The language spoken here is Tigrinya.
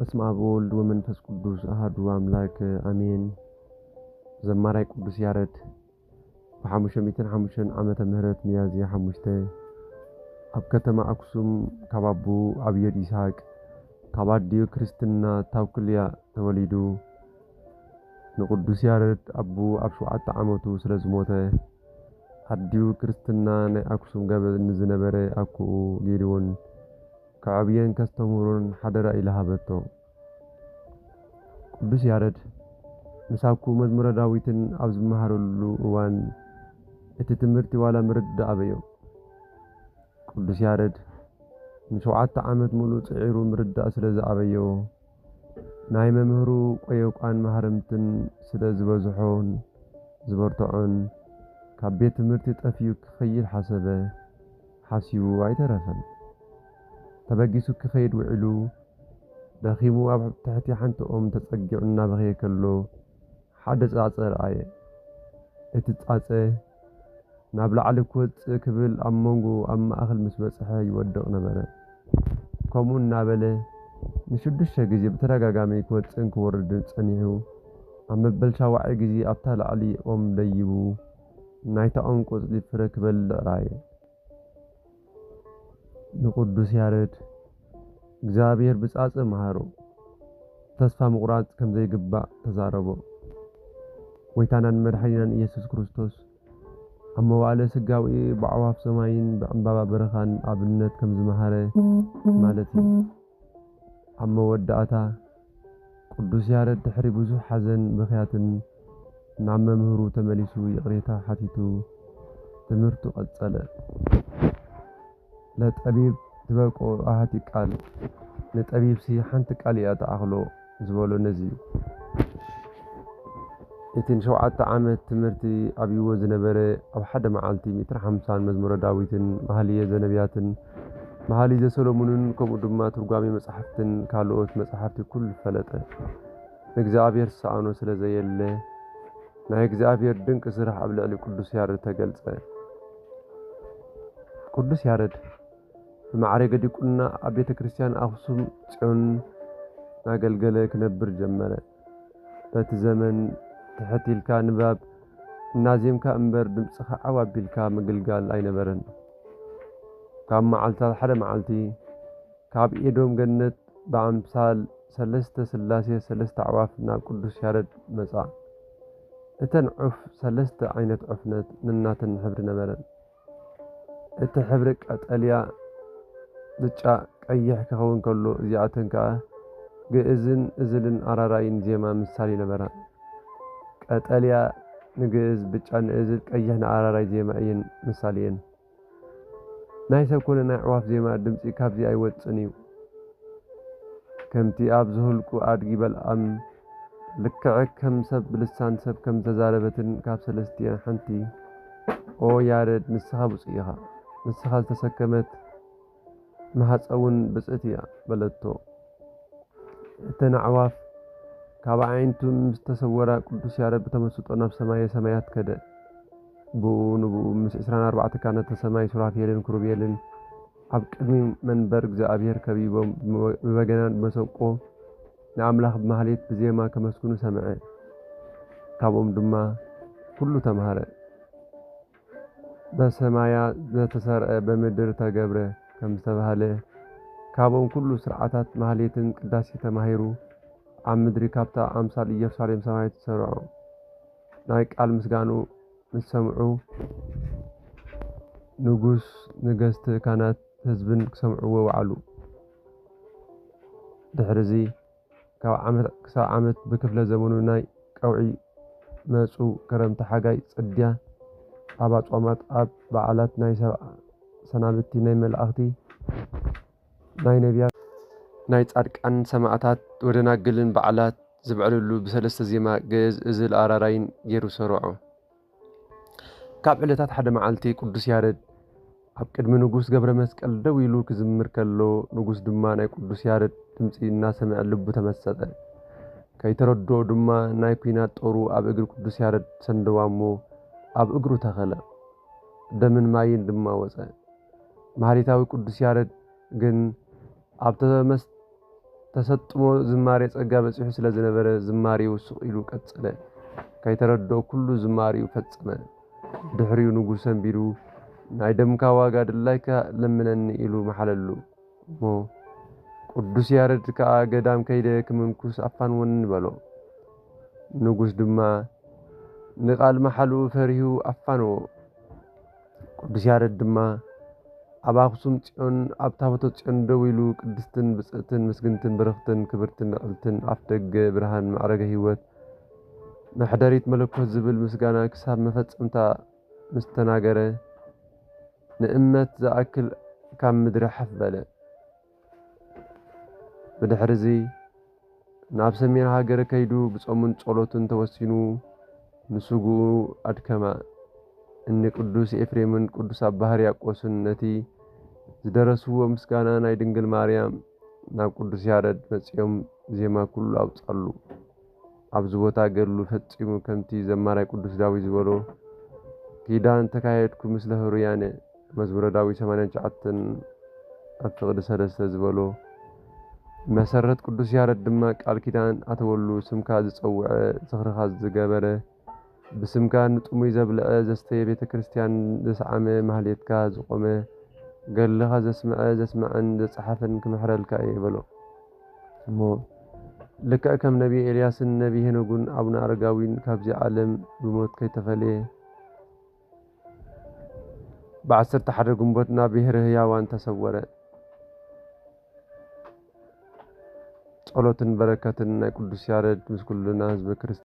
በስመ አብ ወወልድ ወመንፈስ ቅዱስ አሐዱ አምላክ አሜን። ዘማራይ ቅዱስ ያሬድ በ505 ዓመተ ምህረት ሚያዝያ 5 ኣብ ከተማ አክሱም ካብ ኣቦ ኣብየድ ይስሐቅ ካብ ኣዲኡ ክርስትና ታውክልያ ተወሊዱ ንቅዱስ ያሬድ ኣቦ ኣብ 7 ዓመቱ ስለ ዝሞተ ኣዲኡ ክርስትና ናይ አክሱም ገበዝ ንዝነበረ ኣኩኡ ጌዲዎን ከዓብየን ከስተምሩን ሓደራ ኢላሃበቶ ቅዱስ ያሬድ ንሳኩ መዝሙረ ዳዊትን ኣብ ዝመሃረሉ እዋን እቲ ትምህርቲ ዋላ ምርዳ ኣበዮ ቅዱስ ያሬድ ን7 ዓመት ሙሉ ጽዒሩ ምርዳ ስለ ዝኣበዮ ናይ መምህሩ ቆየቋን ማህረምትን ስለ ዝበዝሖን ዝበርትዖን ካብ ቤት ትምህርቲ ጠፊዩ ክኸይድ ሓሰበ ሓሲቡ ኣይተረፈን ተበጊሱ ክኸይድ ውዕሉ ደኺሙ ኣብ ትሕቲ ሓንቲ ኦም ተጸጊዑ እናበኸየ ከሎ ሓደ ጻጸ ረኣየ እቲ ጻጸ ናብ ላዕሊ ክወጽእ ክብል ኣብ መንጎ ኣብ ማእኸል ምስ በጽሐ ይወድቕ ነበረ ከምኡ እናበለ ንሽዱሽተ ግዜ ብተደጋጋሚ ክወጽእን ክወርድን ጸኒሑ ኣብ መበል 7 ግዜ ኣብታ ላዕሊ ኦም ደይቡ ናይታ ኦም ቆጽሊ ፍረ ክበልዕ ረኣየ ንቅዱስ ያሬድ እግዚአብሔር ብጻጸ መሃሮ ተስፋ ምቁራጽ ከም ዘይግባእ ተዛረቦ ወይታናን መድኃኒናን ኢየሱስ ክርስቶስ ኣብ መዋዕለ ስጋዊ ብዕዋፍ ሰማይን ብዕምባባ በረኻን ኣብነት ከም ዝመሃረ ማለት እዩ ኣብ መወዳእታ ቅዱስ ያሬድ ድሕሪ ብዙሕ ሓዘን ብኽያትን ናብ መምህሩ ተመሊሱ ይቕሬታ ሓቲቱ ትምህርቱ ቀጸለ ለጠቢብ ትበቆ ኣሃቲ ቃል ንጠቢብሲ ሓንቲ ቃል እያ ተኣኽሎ ዝበሎ ነዚ እቲ 7 ዓመት ትምህርቲ ኣብይዎ ዝነበረ ኣብ ሓደ መዓልቲ 150 መዝሙረ ዳዊትን መኃልየ ዘነቢያትን መኃልየ ሰሎሞንን ከምኡ ድማ ትርጓሜ መጻሕፍትን ካልኦት መጻሕፍቲ ኩሉ ፈለጠ ንእግዚአብሔር ሰኣኖ ስለ ዘየለ ናይ እግዚአብሔር ድንቂ ስራሕ ኣብ ልዕሊ ቅዱስ ያሬድ ተገልጸ ቅዱስ ያሬድ ብማዕረገ ዲቁና ኣብ ቤተ ክርስቲያን አክሱም ጽዮን ናገልገለ ክነብር ጀመረ በቲ ዘመን ተሕቲልካ ንባብ እናዜምካ እምበር ድምጽኻ ዓዋቢልካ ምግልጋል ኣይነበረን ካብ መዓልታት ሓደ መዓልቲ ካብ ኤዶም ገነት በኣምሳል ሰለስተ ስላሴ ሰለስተ ኣዕዋፍ ናብ ቅዱስ ያሬድ መጻ እተን ዑፍ ሰለስተ ዓይነት ዑፍነት ንናተን ሕብሪ ነበረን እቲ ሕብሪ ቀጠልያ ብጫ ቀይሕ ክኸውን ከሎ እዚኣተን ከዓ ግእዝን እዝልን ኣራራይን ዜማ ምሳሌ ነበራ ቀጠልያ ንግእዝ ብጫ ንእዝል ቀይሕ ንኣራራይ ዜማ እየን ምሳሌ እየን ናይ ሰብ ኮነ ናይ ዕዋፍ ዜማ ድምፂ ካብዚ ኣይወፅን እዩ ከምቲ ኣብ ዝህልቁ ኣድጊ በልዓም ልክዕ ከም ሰብ ብልሳን ሰብ ከም ተዛረበትን ካብ ሰለስቲአን ሓንቲ ኦ ያሬድ ንስኻ ብፁዕ ኢኻ ንስኻ ዝተሰከመት ማሕፀውን ብጽእት እያ በለቶ እተን ኣዕዋፍ ካብ ዓይነቱ ምስ ተሰወራ ቅዱስ ያሬድ ብተመስጦ ናብ ሰማየ ሰማያት ከደ ብኡ ንብኡ ምስ 24 ካህናተ ሰማይ ሱራፌልን ክሩቤልን ኣብ ቅድሚ መንበር እግዚአብሔር ከቢቦም ብበገናን ብመሰንቆ ንኣምላኽ ብማህሌት ብዜማ ከመስግኑ ሰምዐ ካብኦም ድማ ኩሉ ተምሃረ በሰማያ ዘተሰርዐ በምድር ተገብረ ከም ዝተባሃለ ካብኦም ኩሉ ስርዓታት ማህሌትን ቅዳሴ ተማሂሩ ኣብ ምድሪ ካብታ ኣምሳል ኢየሩሳሌም ሰማያዊት ተሰርዑ ናይ ቃል ምስጋኑ ምስ ሰምዑ ንጉስ ነገስቲ ካህናት ህዝብን ክሰምዕዎ ወዓሉ ድሕሪዚ ካብ ዓመት ክሳብ ዓመት ብክፍለ ዘመኑ ናይ ቀውዒ መፁ ክረምቲ ሓጋይ ጽድያ ኣብ ኣጽዋማት ኣብ በዓላት ናይ ሰናብቲ ናይ መላእኽቲ ናይ ነቢያት ናይ ጻድቃን ሰማዕታት ወደናግልን በዓላት ዝብዕልሉ ብሰለስተ ዜማ ግእዝ እዝል ኣራራይን ገይሩ ሰርዖ ካብ ዕለታት ሓደ መዓልቲ ቅዱስ ያሬድ ኣብ ቅድሚ ንጉስ ገብረ መስቀል ደው ኢሉ ክዝምር ከሎ ንጉስ ድማ ናይ ቅዱስ ያሬድ ድምፂ እናሰምዐ ልቡ ተመሰጠ ከይተረድኦ ድማ ናይ ኩናት ጦሩ ኣብ እግሪ ቅዱስ ያሬድ ሰንደዋሞ ኣብ እግሩ ተኸለ ደምን ማይን ድማ ወፀ። ማህሌታዊ ቅዱስ ያሬድ ግን ኣብ ተሰጥሞ ዝማሬ ጸጋ በጽሑ ስለ ዝነበረ ዝማሬው ስቕ ኢሉ ቀጸለ ከይተረድኦ ኩሉ ዝማሬው ፈጸመ ድሕሪኡ ንጉስ ኣንቢሩ ናይ ደምካ ዋጋ ድላይካ ለምነኒ ኢሉ መሓለሉ እሞ ቅዱስ ያሬድ ከዓ ገዳም ከይደ ክምንኩስ ኣፋንወኒ በሎ ንጉስ ድማ ንቓል መሓሉ ፈሪሁ ኣፋንዎ ቅዱስ ያሬድ ድማ ኣብ ኣኽሱም ጽዮን ኣብ ታቦተ ጽዮን ደው ኢሉ ቅድስትን ብጽዕትን ምስግንትን ብርኽትን ክብርትን ንቕልትን ኣፍ ደገ ብርሃን ማዕረገ ህይወት መሕደሪት መለኮት ዝብል ምስጋና ክሳብ መፈጸምታ ምስተናገረ ንእመት ዝኣክል ካብ ምድሪ ሓፍ በለ ብድሕሪዚ ናብ ሰሜን ሃገር ከይዱ ብጾሙን ጸሎትን ተወሲኑ ንስጉኡ ኣድከማ እኒ ቅዱስ ኤፍሬምን ቅዱስ ኣባ ሕርያቆስን ነቲ ዝደረስዎ ምስጋና ናይ ድንግል ማርያም ናብ ቅዱስ ያሬድ መጺኦም ዜማ ኩሉ ኣውጻሉ ኣብዚ ቦታ ገድሉ ፈጺሙ ከምቲ ዘማራይ ቅዱስ ዳዊት ዝበሎ ኪዳን ተካየድኩ ምስለ ህሩያነ መዝሙረ ዳዊት 89 ኣብ ፍቕዲ 3 ዝበሎ መሰረት ቅዱስ ያሬድ ድማ ቃል ኪዳን ኣተወሉ ስምካ ዝጸውዐ ዝኽርኻ ዝገበረ ብስምካ ንጥሙይ ዘብልዐ ዘስተየ ቤተ ክርስቲያን ዘሰዓመ ማህሌትካ ዝቆመ ገለኻ ዘስምዐ ዘስምዐን ዘጸሓፈን ክምሕረልካ እየ በሎ እሞ ልክዕ ከም ነቢ ኤልያስን ነቢ ሄኖጉን ኣቡነ ኣረጋዊን ካብዚ ዓለም ብሞት ከይተፈልየ ብ11 ግንቦት ናብ ብሔረ ህያዋን ተሰወረ ጸሎትን በረከትን ናይ ቅዱስ ያሬድ ምስ ኩልና ህዝበ ክርስቲያን